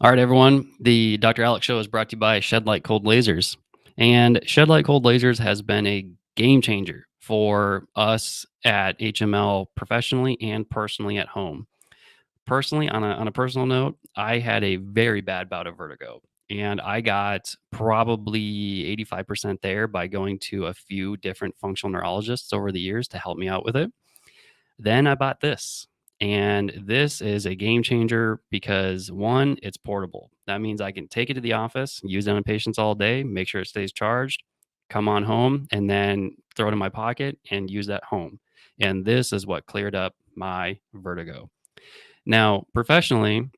All right, everyone. The Dr. Alex Show is brought to you by Shed Light Cold Lasers. And Shed Light Cold Lasers has been a game changer for us at HML professionally and personally at home. Personally, on a personal note, I had a very bad bout of vertigo. And I got probably 85% there by going to a few different functional neurologists over the years to help me out with it. Then I bought this. And this is a game changer because one, it's portable. That means I can take it to the office, use it on patients all day, make sure it stays charged, come on home, and then throw it in my pocket and use that home. And this is what cleared up my vertigo. Now, professionally,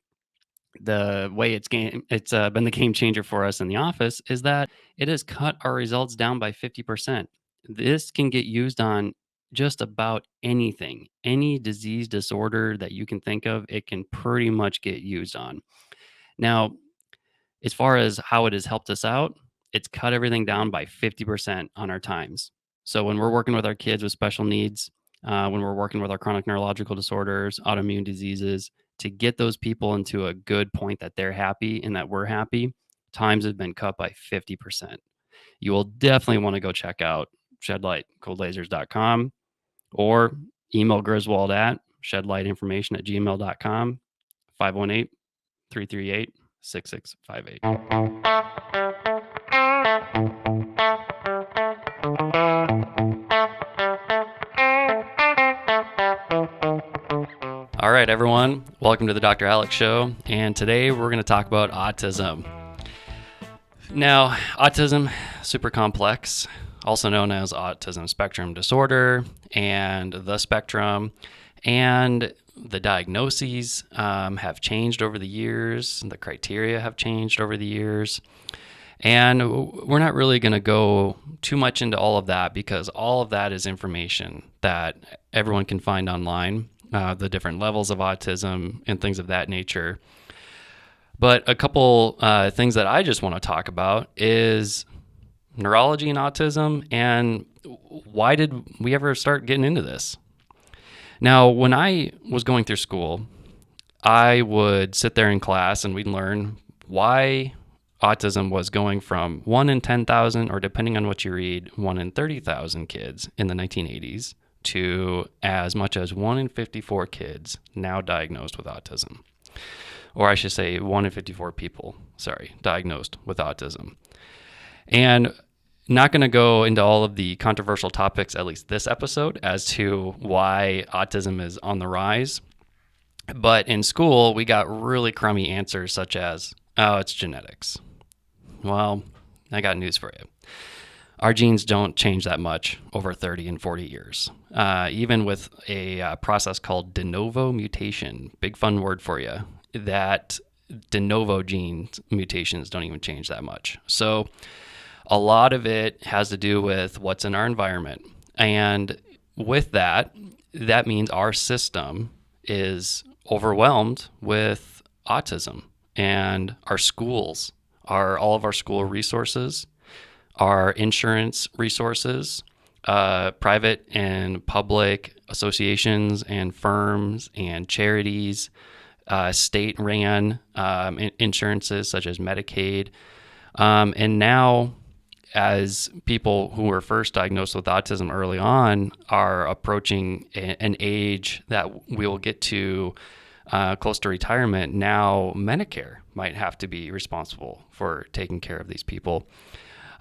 the way it's been the game changer for us in the office is that it has cut our results down by 50%. This can get used on just about anything, any disease disorder that you can think of, it can pretty much get used on. Now, as far as how it has helped us out, it's cut everything down by 50% on our times. So when we're working with our kids with special needs, when we're working with our chronic neurological disorders, autoimmune diseases, to get those people into a good point that they're happy and that we're happy, times have been cut by 50%. You will definitely want to go check out shedlightcoldlasers.com or email Griswold at shedlightinformation@gmail.com, 518 338 6658. All right, everyone. Welcome to the Dr. Alex Show. And today we're going to talk about autism. Now, autism, super complex, also known as autism spectrum disorder and the spectrum. And the diagnoses have changed over the years. The criteria have changed over the years. And we're not really going to go too much into all of that because all of that is information that everyone can find online, the different levels of autism and things of that nature. But a couple things that I just want to talk about is neurology and autism and why did we ever start getting into this? Now, when I was going through school, I would sit there in class and we'd learn why autism was going from 1 in 10,000, or depending on what you read, 1 in 30,000 kids in the 1980s to as much as 1 in 54 kids now diagnosed with autism. Or I should say 1 in 54 people, diagnosed with autism. And not going to go into all of the controversial topics, at least this episode, as to why autism is on the rise. But in school, we got really crummy answers such as, oh, it's genetics. Well, I got news for you. Our genes don't change that much over 30 and 40 years. Even with a process called de novo mutation, big fun word for you, that de novo gene mutations don't even change that much. So a lot of it has to do with what's in our environment. And with that, that means our system is overwhelmed with autism, and our schools all of our school resources, our insurance resources, private and public associations and firms and charities, state-ran insurances such as Medicaid, and now as people who were first diagnosed with autism early on are approaching an age that we will get to close to retirement, now Medicare might have to be responsible for taking care of these people.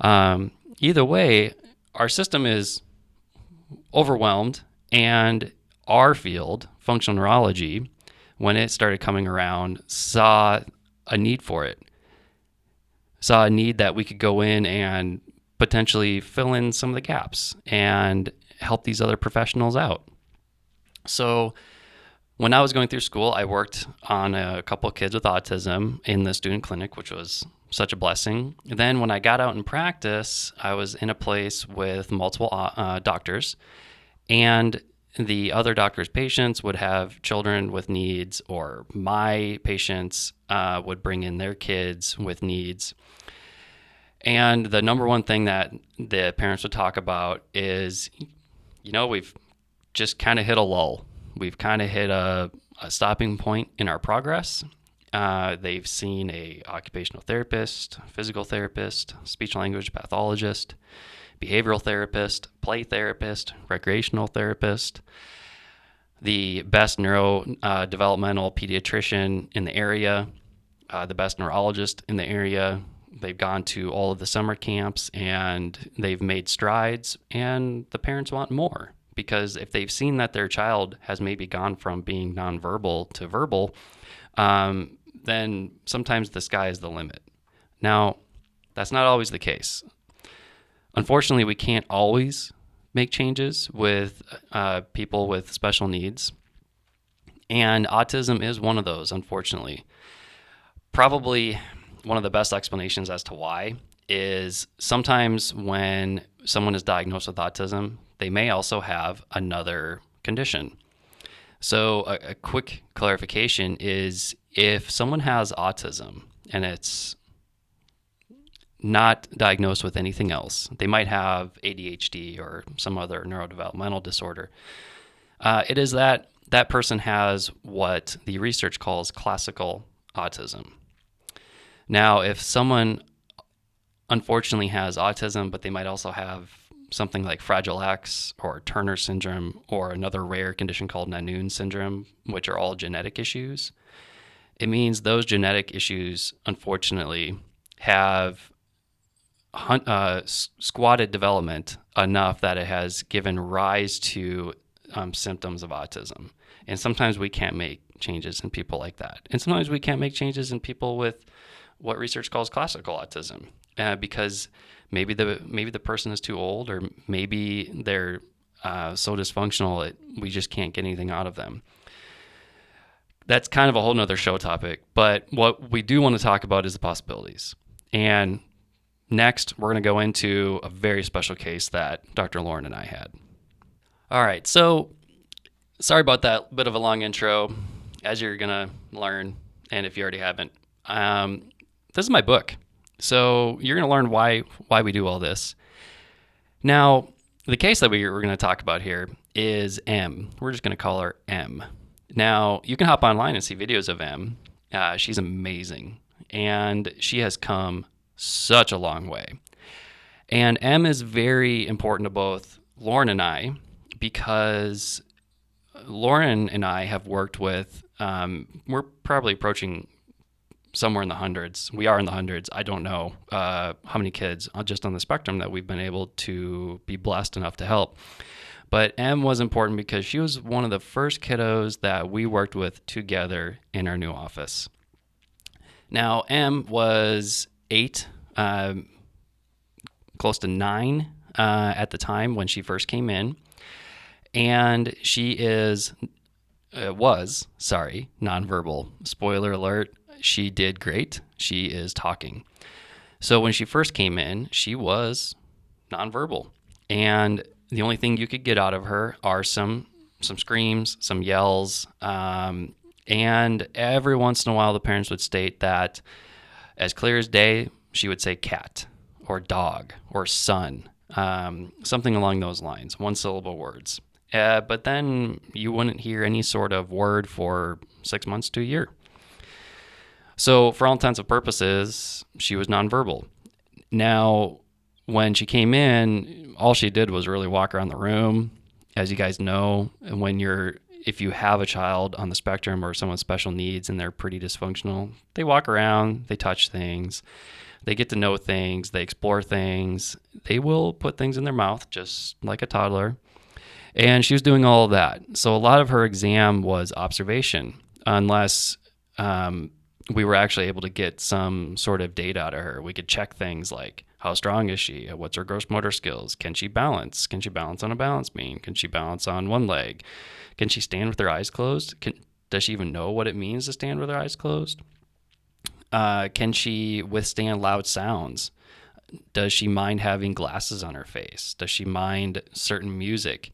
Either way, our system is overwhelmed, and our field, functional neurology, when it started coming around, saw a need for it. Saw a need that we could go in and potentially fill in some of the gaps and help these other professionals out. So when I was going through school, I worked on a couple of kids with autism in the student clinic, which was such a blessing. Then when I got out in practice, I was in a place with multiple doctors, and the other doctors' patients would have children with needs, or my patients would bring in their kids with needs. And the number one thing that the parents would talk about is, we've just kind of hit a lull. We've kind of hit a stopping point in our progress. They've seen a occupational therapist, physical therapist, speech language pathologist, behavioral therapist, play therapist, recreational therapist, the best neurodevelopmental pediatrician in the area, the best neurologist in the area. They've gone to all of the summer camps and they've made strides, and the parents want more, because if they've seen that their child has maybe gone from being nonverbal to verbal, then sometimes the sky is the limit. Now, that's not always the case. Unfortunately, we can't always make changes with people with special needs, and autism is one of those, unfortunately. Probably one of the best explanations as to why is sometimes when someone is diagnosed with autism, they may also have another condition. So a quick clarification is, if someone has autism and it's not diagnosed with anything else, they might have ADHD or some other neurodevelopmental disorder. It is that person has what the research calls classical autism. Now, if someone unfortunately has autism, but they might also have something like Fragile X or Turner syndrome or another rare condition called Noon syndrome, which are all genetic issues, it means those genetic issues, unfortunately, have squatted development enough that it has given rise to symptoms of autism. And sometimes we can't make changes in people like that. And sometimes we can't make changes in people with what research calls classical autism, because maybe the person is too old, or maybe they're so dysfunctional that we just can't get anything out of them. That's kind of a whole nother show topic, but what we do want to talk about is the possibilities. And next, we're going to go into a very special case that Dr. Lauren and I had. All right, so sorry about that bit of a long intro, as you're going to learn, and if you already haven't. This is my book. So you're going to learn why we do all this. Now, the case that we're going to talk about here is M. We're just going to call her M. Now, you can hop online and see videos of M. She's amazing, and she has come such a long way. And M is very important to both Lauren and I, because Lauren and I have worked with, we're probably approaching somewhere in the hundreds. We are in the hundreds. I don't know how many kids just on the spectrum that we've been able to be blessed enough to help. But M was important because she was one of the first kiddos that we worked with together in our new office. Now, M was 8, close to 9 at the time when she first came in. And she was nonverbal. Spoiler alert. She did great. She is talking. So when she first came in, she was nonverbal. And the only thing you could get out of her are some screams, some yells. And every once in a while, the parents would state that, as clear as day, she would say cat or dog or son, something along those lines, one-syllable words. But then you wouldn't hear any sort of word for 6 months to a year. So for all intents and purposes, she was nonverbal. Now, when she came in, all she did was really walk around the room. As you guys know, if you have a child on the spectrum or someone with special needs and they're pretty dysfunctional, they walk around, they touch things, they get to know things, they explore things, they will put things in their mouth just like a toddler. And she was doing all of that. So a lot of her exam was observation, unless we were actually able to get some sort of data out of her. We could check things like, how strong is she? What's her gross motor skills? Can she balance? Can she balance on a balance beam? Can she balance on one leg? Can she stand with her eyes closed? Does she even know what it means to stand with her eyes closed? Can she withstand loud sounds? Does she mind having glasses on her face? Does she mind certain music?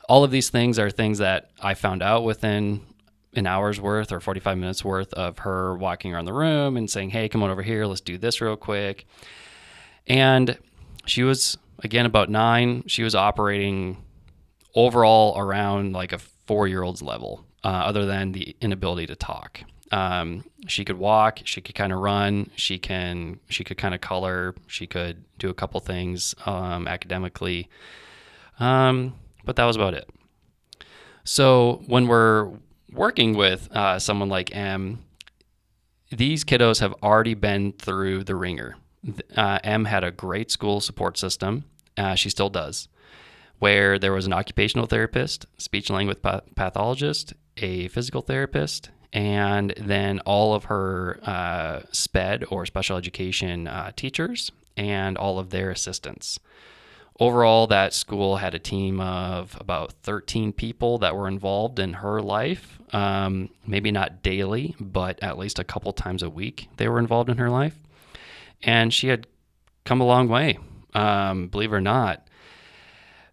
All of these things are things that I found out within an hour's worth or 45 minutes worth of her walking around the room and saying, hey, come on over here, let's do this real quick. And she was, again, about 9. She was operating overall around like a 4-year-old's level, other than the inability to talk. She could walk, she could kind of run, she could kind of color, she could do a couple things academically, but that was about it. So when we're working with someone like M, these kiddos have already been through the ringer. M had a great school support system. She still does, where there was an occupational therapist, speech and language pathologist, a physical therapist, and then all of her SPED or special education teachers and all of their assistants. Overall, that school had a team of about 13 people that were involved in her life. Maybe not daily, but at least a couple times a week they were involved in her life. And she had come a long way, believe it or not,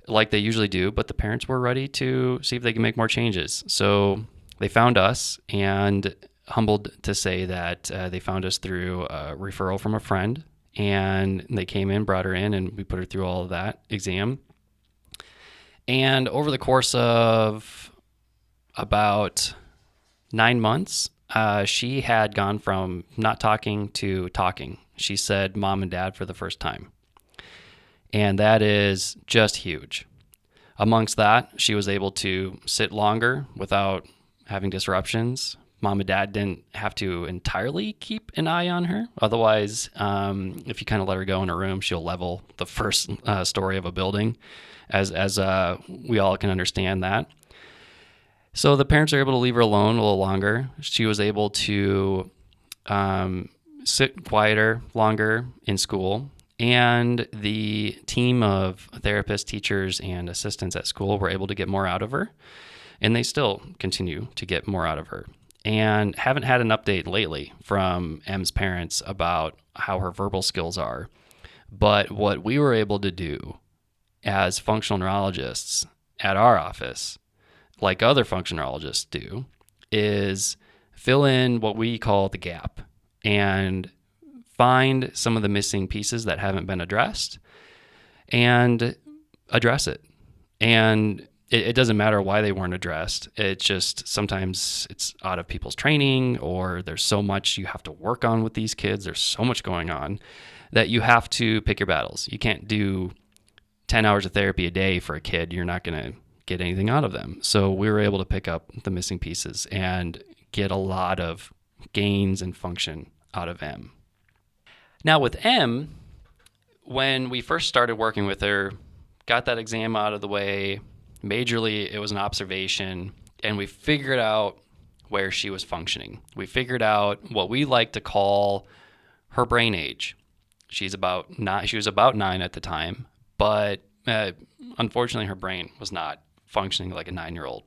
like they usually do, but the parents were ready to see if they can make more changes. So they found us, and humbled to say that they found us through a referral from a friend. And they came in, brought her in, and we put her through all of that exam. And over the course of about 9 months, she had gone from not talking to talking. She said mom and dad for the first time. And that is just huge. Amongst that, she was able to sit longer without having disruptions. Mom and dad didn't have to entirely keep an eye on her. Otherwise, if you kind of let her go in a room, she'll level the first story of a building, as we all can understand that. So the parents are able to leave her alone a little longer. She was able to sit quieter longer in school. And the team of therapists, teachers, and assistants at school were able to get more out of her. And they still continue to get more out of her. And haven't had an update lately from M's parents about how her verbal skills are. But what we were able to do as functional neurologists at our office, like other functional neurologists do, is fill in what we call the gap and find some of the missing pieces that haven't been addressed and address it. And it doesn't matter why they weren't addressed. It's just sometimes it's out of people's training, or there's so much you have to work on with these kids. There's so much going on that you have to pick your battles. You can't do 10 hours of therapy a day for a kid. You're not going to get anything out of them. So we were able to pick up the missing pieces and get a lot of gains and function out of M. Now with M, when we first started working with her, got that exam out of the way, majorly it was an observation, and we figured out where she was functioning. We figured out what we like to call her brain age. She was about 9 at the time, but unfortunately her brain was not functioning like a 9-year-old.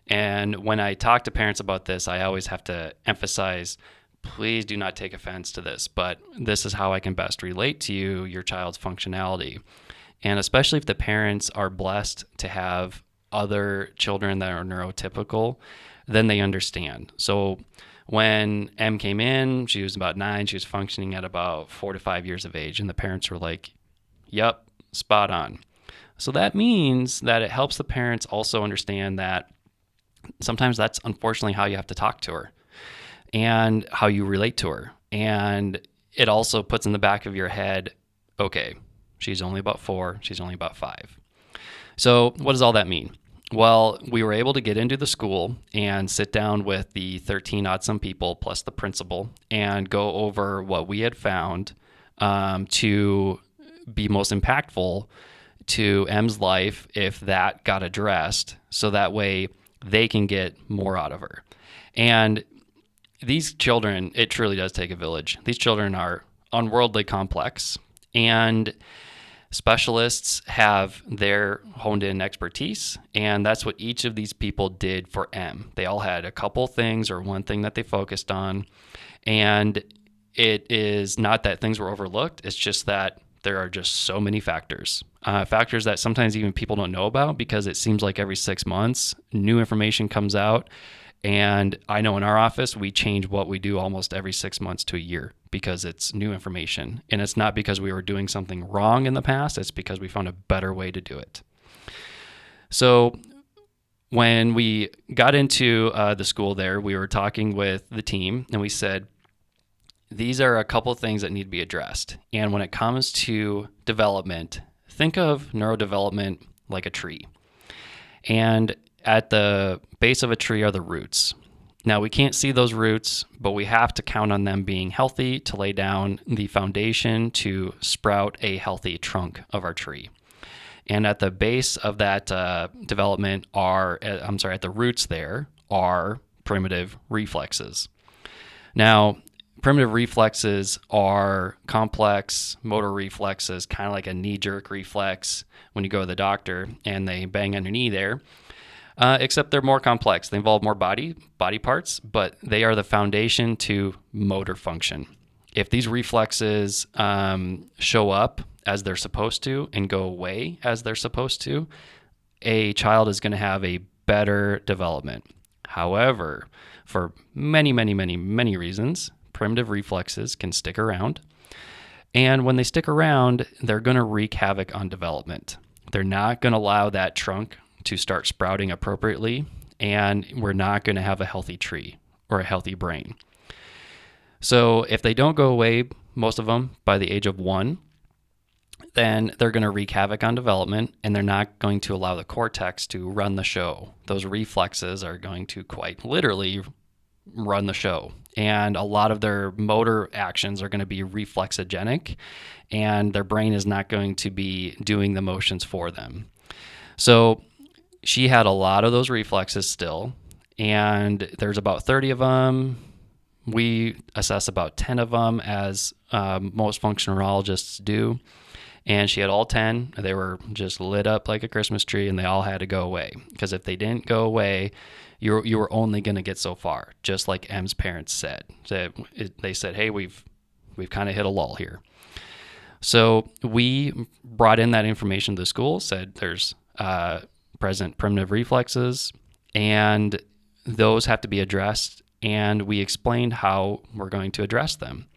And when I talk to parents about this, I always have to emphasize, please do not take offense to this, but this is how I can best relate to you, your child's functionality. And especially if the parents are blessed to have other children that are neurotypical, then they understand. So when M came in, she was about 9, she was functioning at about 4 to 5 years of age, and the parents were like, yep, spot on. So that means that it helps the parents also understand that sometimes that's unfortunately how you have to talk to her and how you relate to her. And it also puts in the back of your head, okay, she's only about 4, she's only about 5. So what does all that mean? Well, we were able to get into the school and sit down with the 13 odd some people plus the principal and go over what we had found to be most impactful to M's life if that got addressed, so that way they can get more out of her. And these children, it truly does take a village. These children are unworldly complex, and specialists have their honed in expertise, and that's what each of these people did for M. They all had a couple things or one thing that they focused on, and it is not that things were overlooked. It's just that there are just so many factors that sometimes even people don't know about, because it seems like every 6 months new information comes out. And I know in our office, we change what we do almost every 6 months to a year because it's new information. And it's not because we were doing something wrong in the past. It's because we found a better way to do it. So when we got into the school there, we were talking with the team and we said, these are a couple things that need to be addressed. And when it comes to development, think of neurodevelopment like a tree. And at the base of a tree are the roots. Now, we can't see those roots, but we have to count on them being healthy to lay down the foundation to sprout a healthy trunk of our tree. And at the base of that development at the roots there are primitive reflexes. Now, primitive reflexes are complex motor reflexes, kind of like a knee-jerk reflex when you go to the doctor and they bang on your knee there, except they're more complex. They involve more body parts, but they are the foundation to motor function. If these reflexes show up as they're supposed to and go away as they're supposed to, a child is going to have a better development. However, for many, many, many, many reasons, primitive reflexes can stick around. And when they stick around, they're going to wreak havoc on development. They're not going to allow that trunk to start sprouting appropriately, and we're not going to have a healthy tree or a healthy brain. So if they don't go away, most of them by the age of 1, then they're going to wreak havoc on development, and they're not going to allow the cortex to run the show. Those reflexes are going to quite literally run the show. And a lot of their motor actions are going to be reflexogenic, and their brain is not going to be doing the motions for them. So she had a lot of those reflexes still, and there's about 30 of them. We assess about 10 of them, as most functional neurologists do. And she had all 10. They were just lit up like a Christmas tree, and they all had to go away. Because if they didn't go away, you were only going to get so far, just like M's parents said. They said, hey, we've kind of hit a lull here. So we brought in that information to the school, said there's present primitive reflexes, and those have to be addressed, and we explained how we're going to address them.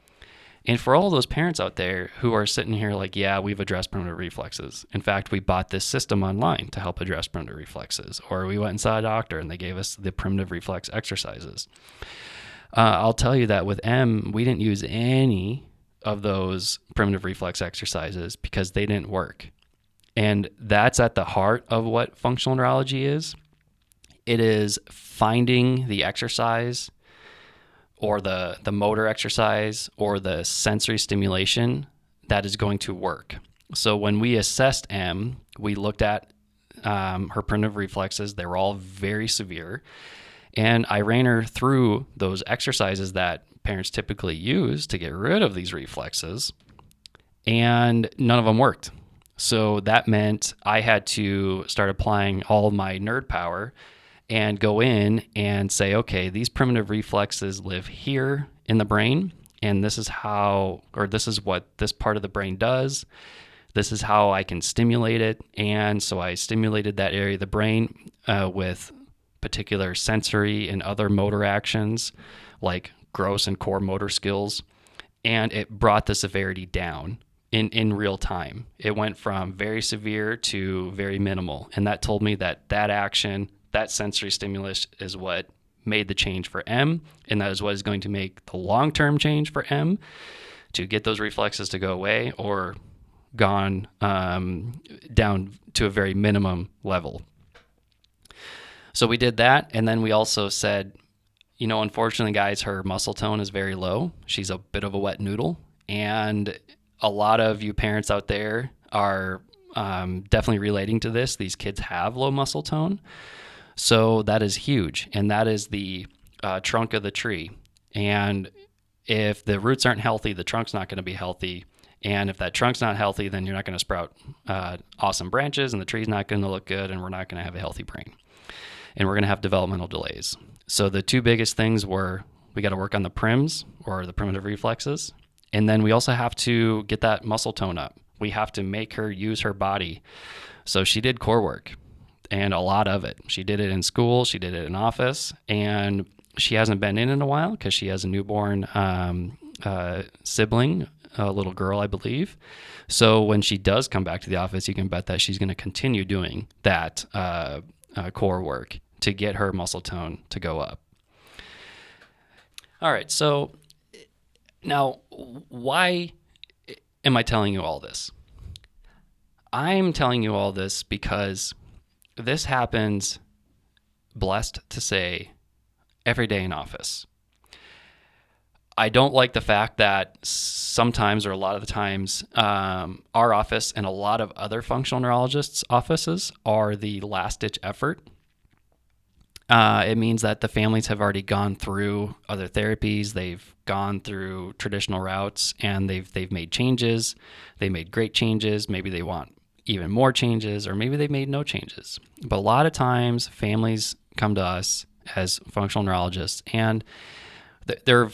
And for all those parents out there who are sitting here like, yeah, we've addressed primitive reflexes. In fact, we bought this system online to help address primitive reflexes. Or we went and saw a doctor and they gave us the primitive reflex exercises. I'll tell you that with M, we didn't use any of those primitive reflex exercises because they didn't work. And that's at the heart of what functional neurology is. It is finding the exercise or the motor exercise or the sensory stimulation that is going to work. So when we assessed M, we looked at her primitive reflexes. They were all very severe. And I ran her through those exercises that parents typically use to get rid of these reflexes, and none of them worked. So that meant I had to start applying all of my nerd power and go in and say, okay, these primitive reflexes live here in the brain, and this is what this part of the brain does. This is how I can stimulate it. And so I stimulated that area of the brain with particular sensory and other motor actions like gross and core motor skills, and it brought the severity down in real time. It went from very severe to very minimal, and that told me that action, that sensory stimulus is what made the change for M, and that is what is going to make the long-term change for M to get those reflexes to go away or gone down to a very minimum level. So we did that, and then we also said, unfortunately, guys, her muscle tone is very low. She's a bit of a wet noodle, and a lot of you parents out there are definitely relating to this. These kids have low muscle tone. So that is huge, and that is the trunk of the tree. And if the roots aren't healthy, the trunk's not going to be healthy. And if that trunk's not healthy, then you're not going to sprout awesome branches, and the tree's not going to look good, and we're not going to have a healthy brain. And we're going to have developmental delays. So the two biggest things were we got to work on the prims, or the primitive reflexes, and then we also have to get that muscle tone up. We have to make her use her body. So she did core work. And a lot of it. She did it in school, she did it in office, and she hasn't been in a while because she has a newborn sibling, a little girl, I believe. So when she does come back to the office, you can bet that she's going to continue doing that core work. to get her muscle tone to go up. All right, so now why am I telling you all this? I'm telling you all this because this happens, blessed to say, every day in office. I don't like the fact that sometimes, or a lot of the times, our office and a lot of other functional neurologists' offices are the last-ditch effort. It means that the families have already gone through other therapies, they've gone through traditional routes, and they've made changes. They made great changes. Maybe they want even more changes, or maybe they made no changes. But a lot of times, families come to us as functional neurologists, and they're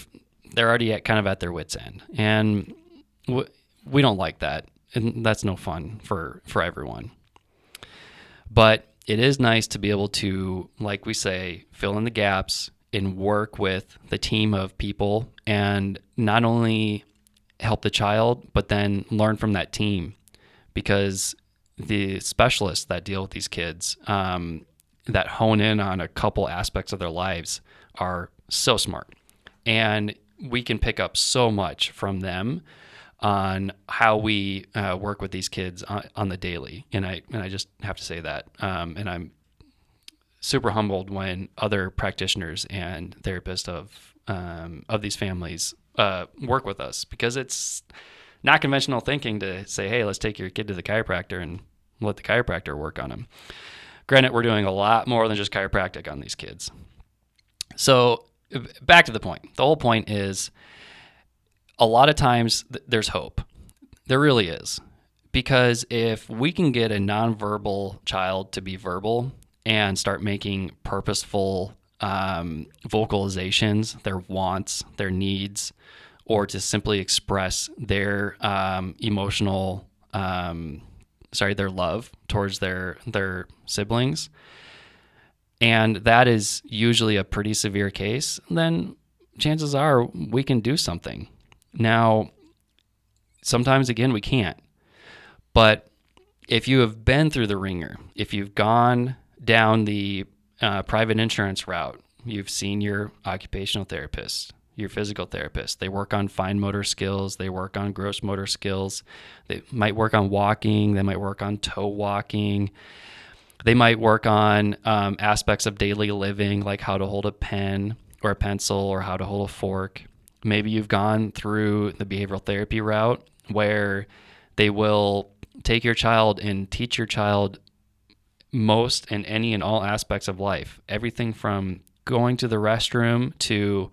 already at their wits' end, and we don't like that, and that's no fun for everyone. But it is nice to be able to, like we say, fill in the gaps and work with the team of people, and not only help the child, but then learn from that team, because the specialists that deal with these kids, that hone in on a couple aspects of their lives, are so smart, and we can pick up so much from them on how we work with these kids on the daily. And I just have to say that. And I'm super humbled when other practitioners and therapists of these families work with us, because it's not conventional thinking to say, hey, let's take your kid to the chiropractor and let the chiropractor work on him. Granted, we're doing a lot more than just chiropractic on these kids. So back to the point. The whole point is, a lot of times there's hope. There really is. Because if we can get a nonverbal child to be verbal and start making purposeful vocalizations, their wants, their needs, or to simply express their emotional, their love towards their siblings, and that is usually a pretty severe case, then chances are we can do something. Now, sometimes, again, we can't. But if you have been through the ringer, if you've gone down the private insurance route, you've seen your occupational therapist, your physical therapist. They work on fine motor skills. They work on gross motor skills. They might work on walking. They might work on toe walking. They might work on aspects of daily living, like how to hold a pen or a pencil, or how to hold a fork. Maybe you've gone through the behavioral therapy route, where they will take your child and teach your child most and any and all aspects of life. Everything from going to the restroom to,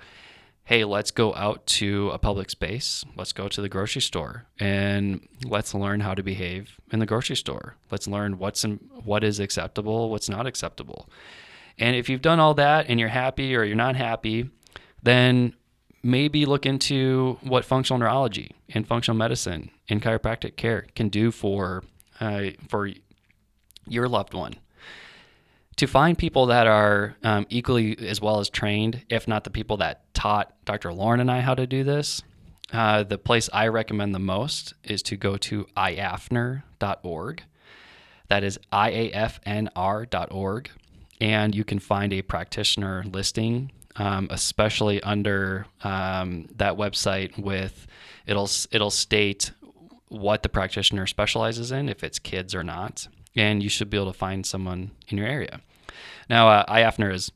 hey, let's go out to a public space. Let's go to the grocery store and let's learn how to behave in the grocery store. Let's learn what is acceptable, what's not acceptable. And if you've done all that and you're happy or you're not happy, then maybe look into what functional neurology and functional medicine and chiropractic care can do for your loved one. To find people that are equally as well as trained, if not the people that taught Dr. Lauren and I how to do this, the place I recommend the most is to go to iafnr.org. That is iafnr.org. And you can find a practitioner listing, especially under that website. It'll state what the practitioner specializes in, if it's kids or not, and you should be able to find someone in your area. Now, iAFNR is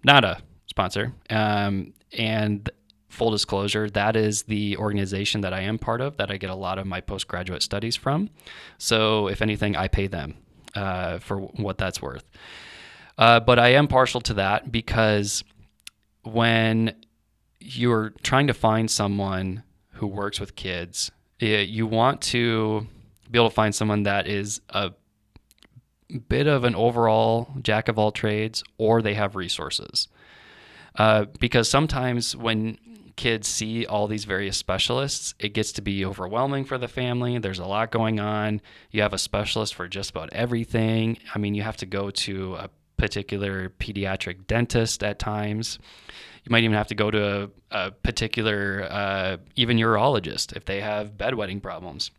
not a sponsor, and full disclosure, that is the organization that I am part of, that I get a lot of my postgraduate studies from. So if anything, I pay them for what that's worth. But I am partial to that, because when you're trying to find someone who works with kids, you want to be able to find someone that is a bit of an overall jack of all trades, or they have resources. Because sometimes when kids see all these various specialists, it gets to be overwhelming for the family. There's a lot going on. You have a specialist for just about everything. I mean, you have to go to a particular pediatric dentist at times. You might even have to go to a particular even urologist if they have bedwetting problems.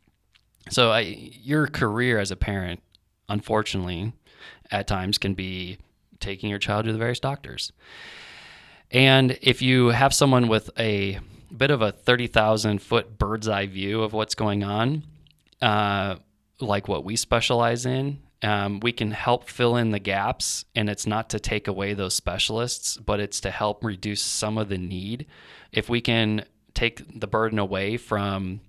So your career as a parent, unfortunately, at times can be taking your child to the various doctors. And if you have someone with a bit of a 30,000-foot bird's eye view of what's going on, like what we specialize in, we can help fill in the gaps, and it's not to take away those specialists, but it's to help reduce some of the need. If we can take the burden away from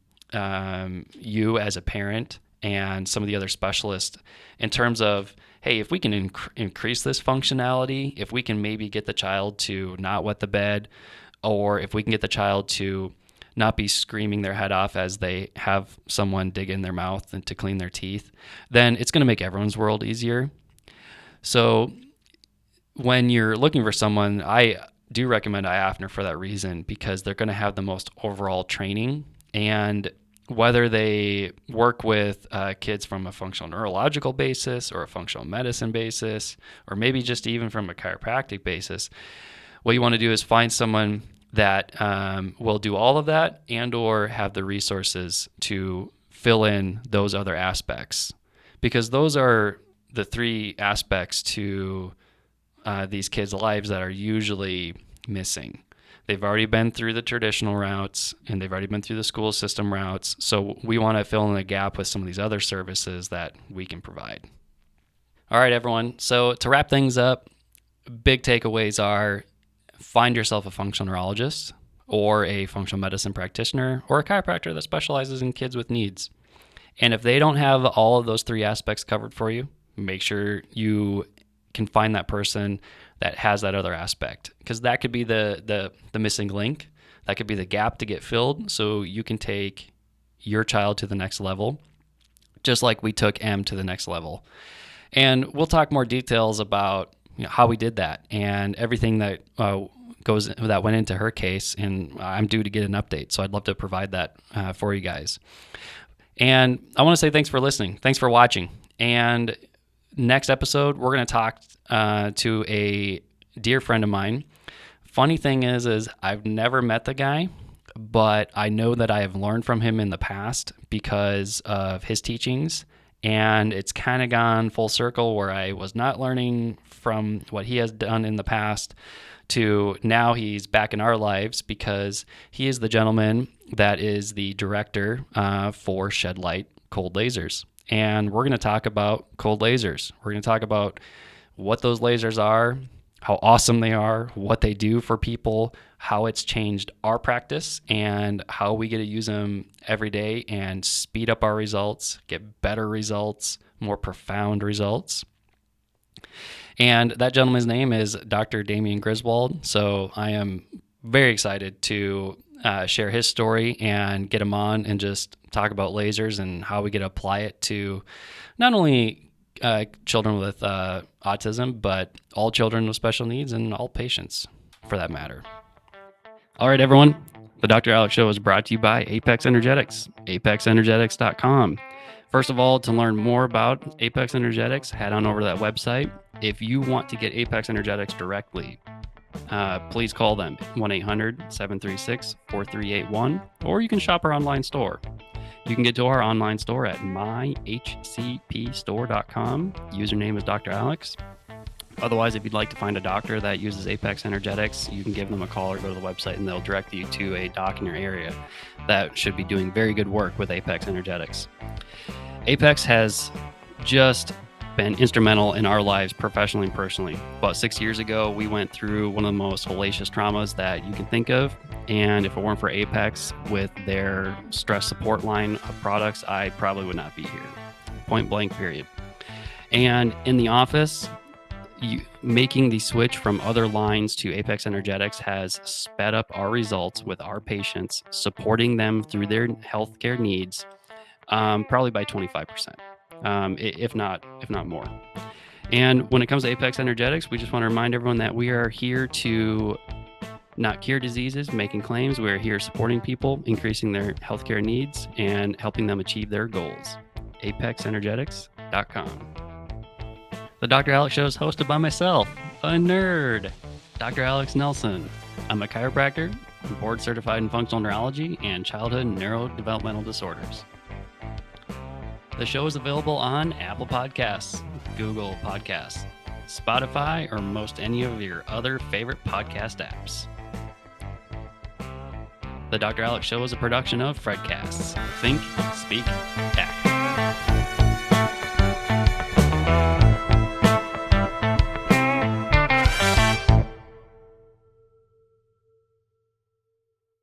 you as a parent and some of the other specialists in terms of, hey, if we can increase this functionality, if we can maybe get the child to not wet the bed, or if we can get the child to not be screaming their head off as they have someone dig in their mouth and to clean their teeth, then it's going to make everyone's world easier. So when you're looking for someone, I do recommend IAFNR for that reason, because they're going to have the most overall training. And whether they work with kids from a functional neurological basis or a functional medicine basis, or maybe just even from a chiropractic basis, what you want to do is find someone that will do all of that and or have the resources to fill in those other aspects, because those are the three aspects to these kids' lives that are usually missing. They've already been through the traditional routes, and they've already been through the school system routes, so we want to fill in the gap with some of these other services that we can provide. All right, everyone. So to wrap things up, big takeaways are: find yourself a functional neurologist or a functional medicine practitioner or a chiropractor that specializes in kids with needs. And if they don't have all of those three aspects covered for you, make sure you can find that person that has that other aspect, because that could be the missing link. That could be the gap to get filled so you can take your child to the next level, just like we took M to the next level. And we'll talk more details about how we did that and everything that went into her case, and I'm due to get an update, so I'd love to provide that for you guys. And I want to say thanks for listening. Thanks for watching. And next episode, we're going to talk to a dear friend of mine. Funny thing is I've never met the guy, but I know that I have learned from him in the past because of his teachings. And it's kind of gone full circle where I was not learning from what he has done in the past to now he's back in our lives, because he is the gentleman that is the director for Shed Light Cold Lasers. And we're going to talk about cold lasers. We're going to talk about what those lasers are, how awesome they are, what they do for people, how it's changed our practice, and how we get to use them every day and speed up our results, get better results, more profound results. And that gentleman's name is Dr. Damian Griswold. So I am very excited to share his story and get him on and just talk about lasers and how we get to apply it to not only children with autism, but all children with special needs and all patients for that matter. All right, everyone. The Dr. Alex Show is brought to you by Apex Energetics, apexenergetics.com. First of all, to learn more about Apex Energetics, head on over to that website. If you want to get Apex Energetics directly, please call them 1-800-736-4381, or you can shop our online store. You can get to our online store at myhcpstore.com. Username is Dr. Alex. Otherwise, if you'd like to find a doctor that uses Apex Energetics, you can give them a call or go to the website and they'll direct you to a doc in your area that should be doing very good work with Apex Energetics. Apex has just been instrumental in our lives professionally and personally. About 6 years ago, we went through one of the most hellacious traumas that you can think of. And if it weren't for Apex with their stress support line of products, I probably would not be here. Point blank, period. And in the office, making the switch from other lines to Apex Energetics has sped up our results with our patients, supporting them through their healthcare needs, probably by 25%, if not more. And when it comes to Apex Energetics, we just want to remind everyone that we are here to not cure diseases, making claims. We're here supporting people, increasing their healthcare needs, and helping them achieve their goals. apexenergetics.com. The Dr. Alex Show is hosted by myself, a nerd, Dr. Alex Nelson. I'm a chiropractor, board certified in functional neurology and childhood neurodevelopmental disorders. The show is available on Apple Podcasts, Google Podcasts, Spotify, or most any of your other favorite podcast apps. The Dr. Alex Show is a production of Fredcasts. Think, speak, act.